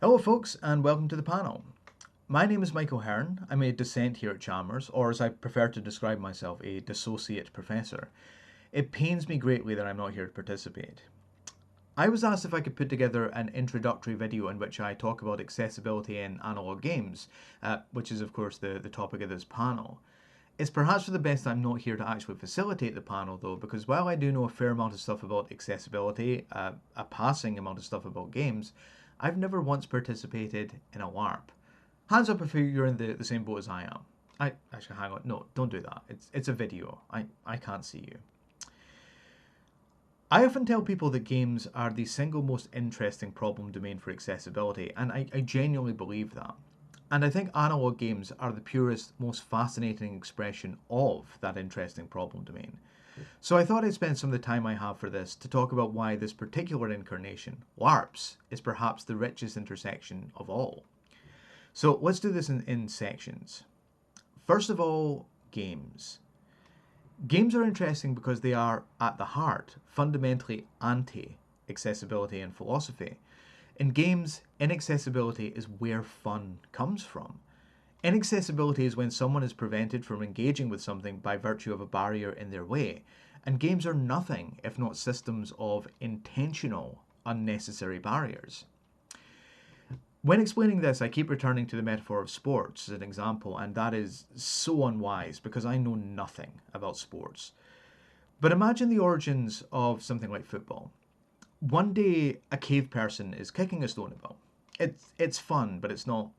Hello folks and welcome to the panel. My name is Michael Hearn. I'm a docent here at Chalmers, or as I prefer to describe myself, a dissociate professor. It pains me greatly that I'm not here to participate. I was asked if I could put together an introductory video in which I talk about accessibility in analog games, which is of course the topic of this panel. It's perhaps for the best I'm not here to actually facilitate the panel though, because while I do know a fair amount of stuff about accessibility, a passing amount of stuff about games, I've never once participated in a LARP. Hands up if you're in the same boat as I am. Actually, hang on, no, don't do that. It's a video. I can't see you. I often tell people that games are the single most interesting problem domain for accessibility, and I genuinely believe that. And I think analog games are the purest, most fascinating expression of that interesting problem domain. So I thought I'd spend some of the time I have for this to talk about why this particular incarnation, LARPs, is perhaps the richest intersection of all. So let's do this in sections. First of all, games. Games are interesting because they are, at the heart, fundamentally anti-accessibility and philosophy. In games, inaccessibility is where fun comes from. Inaccessibility is when someone is prevented from engaging with something by virtue of a barrier in their way, and games are nothing if not systems of intentional, unnecessary barriers. When explaining this, I keep returning to the metaphor of sports as an example, and that is so unwise because I know nothing about sports. But imagine the origins of something like football. One day, a cave person is kicking a stone about. It's fun, but it's not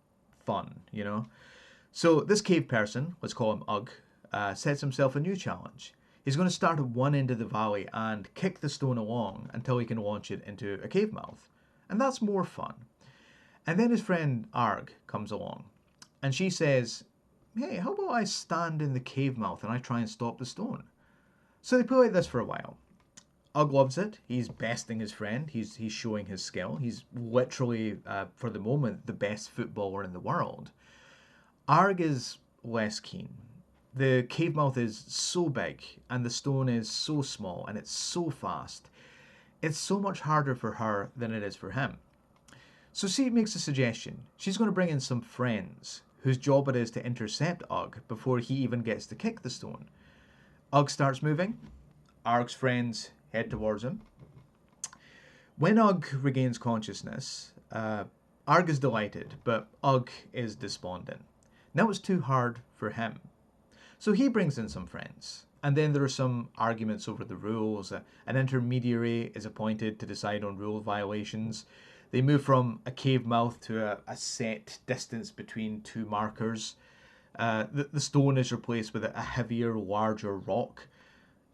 fun, you know? So this cave person, let's call him Ugg, sets himself a new challenge. He's going to start at one end of the valley and kick the stone along until he can launch it into a cave mouth. And that's more fun. And then his friend Arg comes along, and she says, hey, how about I stand in the cave mouth and I try and stop the stone? So they play like this for a while. Ugg loves it. He's besting his friend. He's showing his skill. He's literally, for the moment, the best footballer in the world. Arg is less keen. The cave mouth is so big, and the stone is so small, and it's so fast. It's so much harder for her than it is for him. So she makes a suggestion. She's going to bring in some friends whose job it is to intercept Ugg before he even gets to kick the stone. Ugg starts moving. Arg's friends head towards him. When Ugg regains consciousness, Arg is delighted, but Ugg is despondent. Now it's too hard for him. So he brings in some friends. And then there are some arguments over the rules. An intermediary is appointed to decide on rule violations. They move from a cave mouth to a set distance between two markers. The stone is replaced with a heavier, larger rock.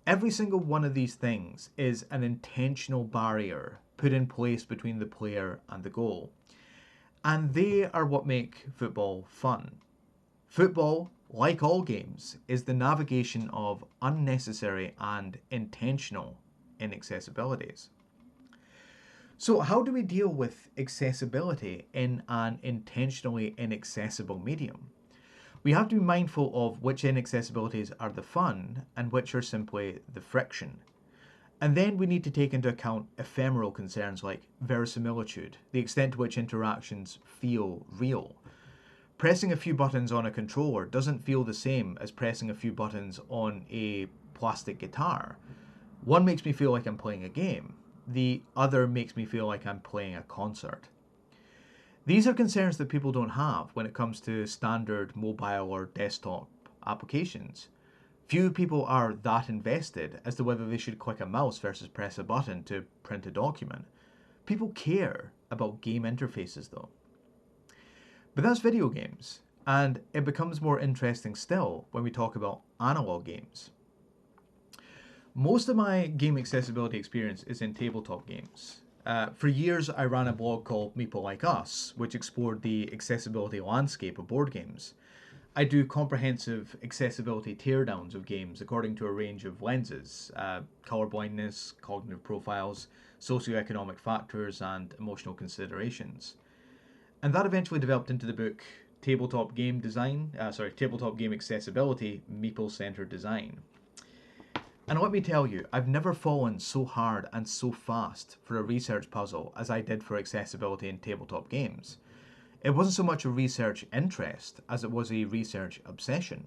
Every single one of these things is an intentional barrier put in place between the player and the goal. And they are what make football fun. Football, like all games, is the navigation of unnecessary and intentional inaccessibilities. So how do we deal with accessibility in an intentionally inaccessible medium? We have to be mindful of which inaccessibilities are the fun and which are simply the friction. And then we need to take into account ephemeral concerns like verisimilitude, the extent to which interactions feel real. Pressing a few buttons on a controller doesn't feel the same as pressing a few buttons on a plastic guitar. One makes me feel like I'm playing a game. The other makes me feel like I'm playing a concert. These are concerns that people don't have when it comes to standard mobile or desktop applications. Few people are that invested as to whether they should click a mouse versus press a button to print a document. People care about game interfaces though. But that's video games, and it becomes more interesting still when we talk about analog games. Most of my game accessibility experience is in tabletop games. For years, I ran a blog called Meeple Like Us, which explored the accessibility landscape of board games. I do comprehensive accessibility teardowns of games according to a range of lenses, color blindness, cognitive profiles, socioeconomic factors, and emotional considerations. And that eventually developed into the book Tabletop Game Accessibility, Meeple-Centered Design. And let me tell you, I've never fallen so hard and so fast for a research puzzle as I did for accessibility in tabletop games. It wasn't so much a research interest as it was a research obsession.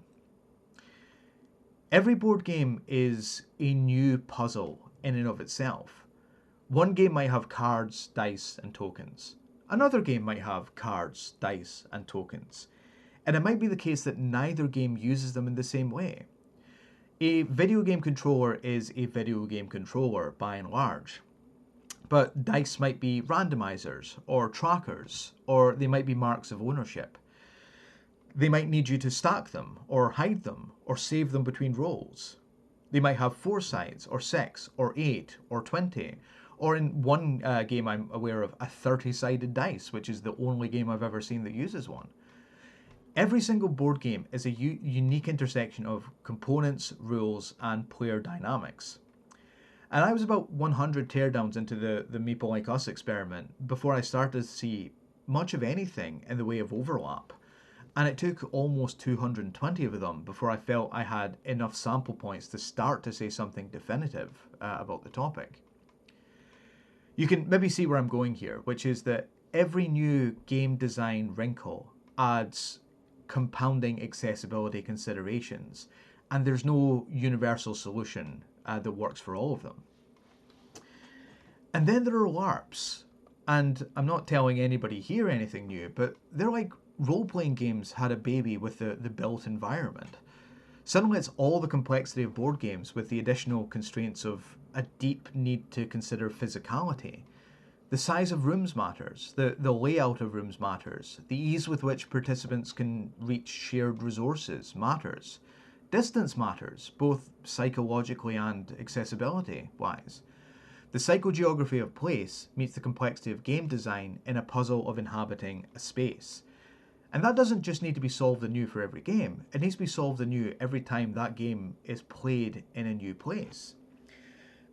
Every board game is a new puzzle in and of itself. One game might have cards, dice, and tokens. Another game might have cards, dice, and tokens. And it might be the case that neither game uses them in the same way. A video game controller is a video game controller by and large. But dice might be randomizers or trackers, or they might be marks of ownership. They might need you to stack them, or hide them, or save them between rolls. They might have 4 sides, or 6, or 8, or 20, or in one game I'm aware of, a 30-sided dice, which is the only game I've ever seen that uses one. Every single board game is a unique intersection of components, rules, and player dynamics. And I was about 100 teardowns into the Meeple Like Us experiment before I started to see much of anything in the way of overlap. And it took almost 220 of them before I felt I had enough sample points to start to say something definitive about the topic. You can maybe see where I'm going here, which is that every new game design wrinkle adds compounding accessibility considerations, and there's no universal solution that works for all of them. And then there are LARPs, and I'm not telling anybody here anything new, but they're like role-playing games had a baby with the built environment. Suddenly it's all the complexity of board games with the additional constraints of a deep need to consider physicality. The size of rooms matters, the layout of rooms matters, the ease with which participants can reach shared resources matters. Distance matters, both psychologically and accessibility-wise. The psychogeography of place meets the complexity of game design in a puzzle of inhabiting a space. And that doesn't just need to be solved anew for every game, it needs to be solved anew every time that game is played in a new place.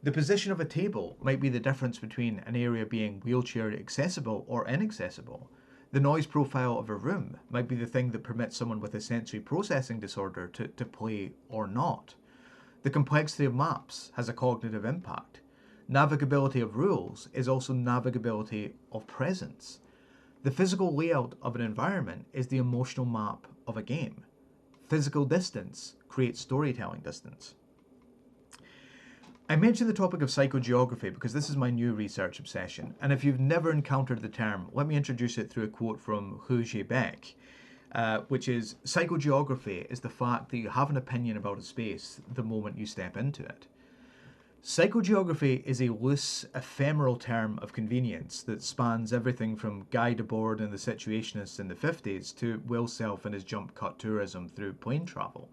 The position of a table might be the difference between an area being wheelchair accessible or inaccessible. The noise profile of a room might be the thing that permits someone with a sensory processing disorder to play or not. The complexity of maps has a cognitive impact. Navigability of rules is also navigability of presence. The physical layout of an environment is the emotional map of a game. Physical distance creates storytelling distance. I mentioned the topic of psychogeography because this is my new research obsession, and if you've never encountered the term, let me introduce it through a quote from Hu Beck, which is, psychogeography is the fact that you have an opinion about a space the moment you step into it. Psychogeography is a loose, ephemeral term of convenience that spans everything from Guy Debord and the Situationists in the 50s to Will Self and his jump cut tourism through plane travel.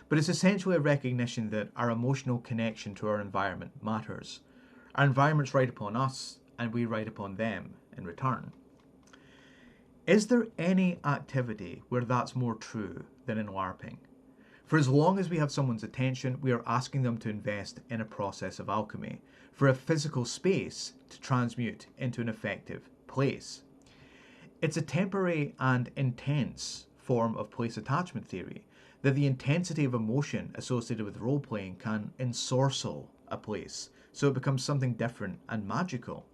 But it's essentially a recognition that our emotional connection to our environment matters. Our environments write upon us, and we write upon them in return. Is there any activity where that's more true than in LARPing? For as long as we have someone's attention, we are asking them to invest in a process of alchemy, for a physical space to transmute into an effective place. It's a temporary and intense form of place attachment theory, that the intensity of emotion associated with role-playing can ensorcel a place, so it becomes something different and magical.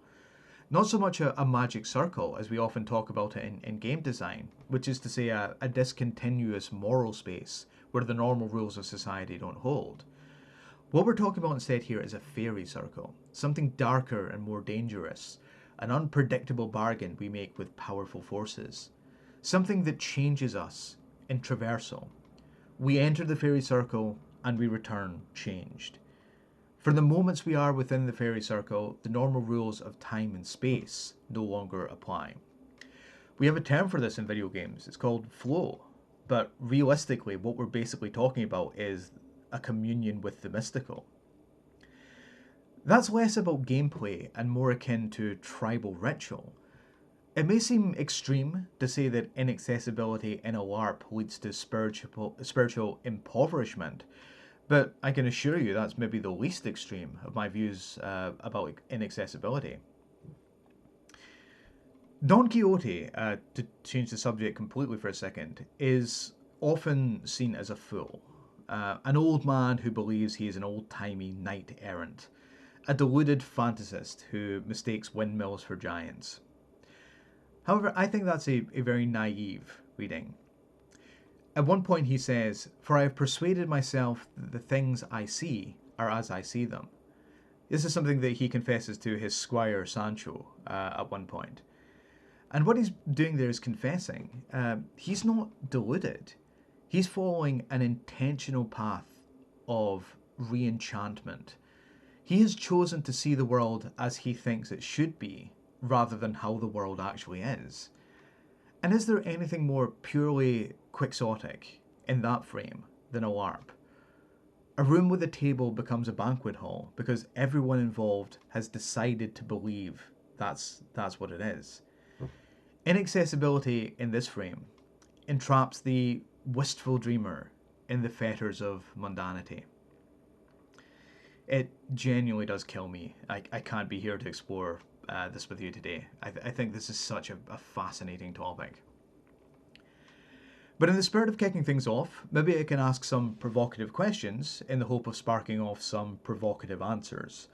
Not so much a magic circle, as we often talk about it in game design, which is to say a discontinuous moral space where the normal rules of society don't hold. What we're talking about instead here is a fairy circle, something darker and more dangerous, an unpredictable bargain we make with powerful forces, something that changes us in traversal. We enter the fairy circle and we return changed. For the moments we are within the fairy circle, the normal rules of time and space no longer apply. We have a term for this in video games, it's called flow, but realistically what we're basically talking about is a communion with the mystical. That's less about gameplay and more akin to tribal ritual. It may seem extreme to say that inaccessibility in a LARP leads to spiritual impoverishment, but I can assure you that's maybe the least extreme of my views about inaccessibility. Don Quixote, to change the subject completely for a second, is often seen as a fool. an old man who believes he is an old-timey knight-errant, a deluded fantasist who mistakes windmills for giants. However, I think that's a very naive reading. At one point he says, "For I have persuaded myself that the things I see are as I see them." This is something that he confesses to his squire Sancho at one point. And what he's doing there is confessing. He's not deluded. He's following an intentional path of re-enchantment. He has chosen to see the world as he thinks it should be, rather than how the world actually is. And is there anything more purely quixotic in that frame than a LARP? A room with a table becomes a banquet hall because everyone involved has decided to believe that's what it is. Inaccessibility in this frame entraps the wistful dreamer in the fetters of mundanity. It genuinely does kill me. I can't be here to explore this with you today. I think this is such a fascinating topic. But in the spirit of kicking things off, maybe I can ask some provocative questions in the hope of sparking off some provocative answers.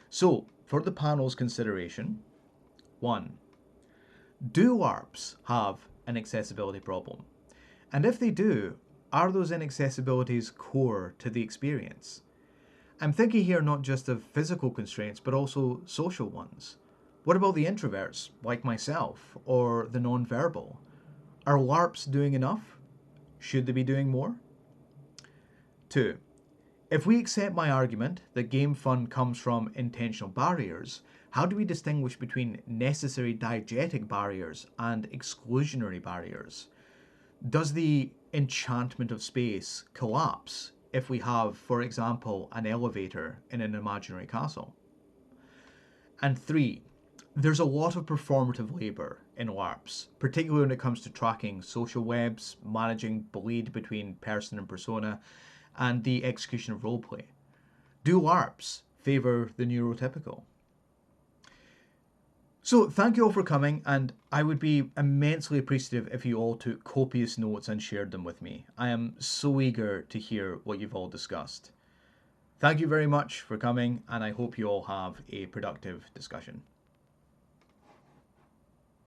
So, for the panel's consideration, 1. Do LARPs have an accessibility problem? And if they do, are those inaccessibilities core to the experience? I'm thinking here not just of physical constraints, but also social ones. What about the introverts, like myself, or the non-verbal? Are LARPs doing enough? Should they be doing more? 2. If we accept my argument that game fun comes from intentional barriers, how do we distinguish between necessary diegetic barriers and exclusionary barriers? Does the enchantment of space collapse if we have, for example, an elevator in an imaginary castle? And 3. There's a lot of performative labour in LARPs, particularly when it comes to tracking social webs, managing bleed between person and persona, and the execution of roleplay. Do LARPs favour the neurotypical? So thank you all for coming, and I would be immensely appreciative if you all took copious notes and shared them with me. I am so eager to hear what you've all discussed. Thank you very much for coming, and I hope you all have a productive discussion.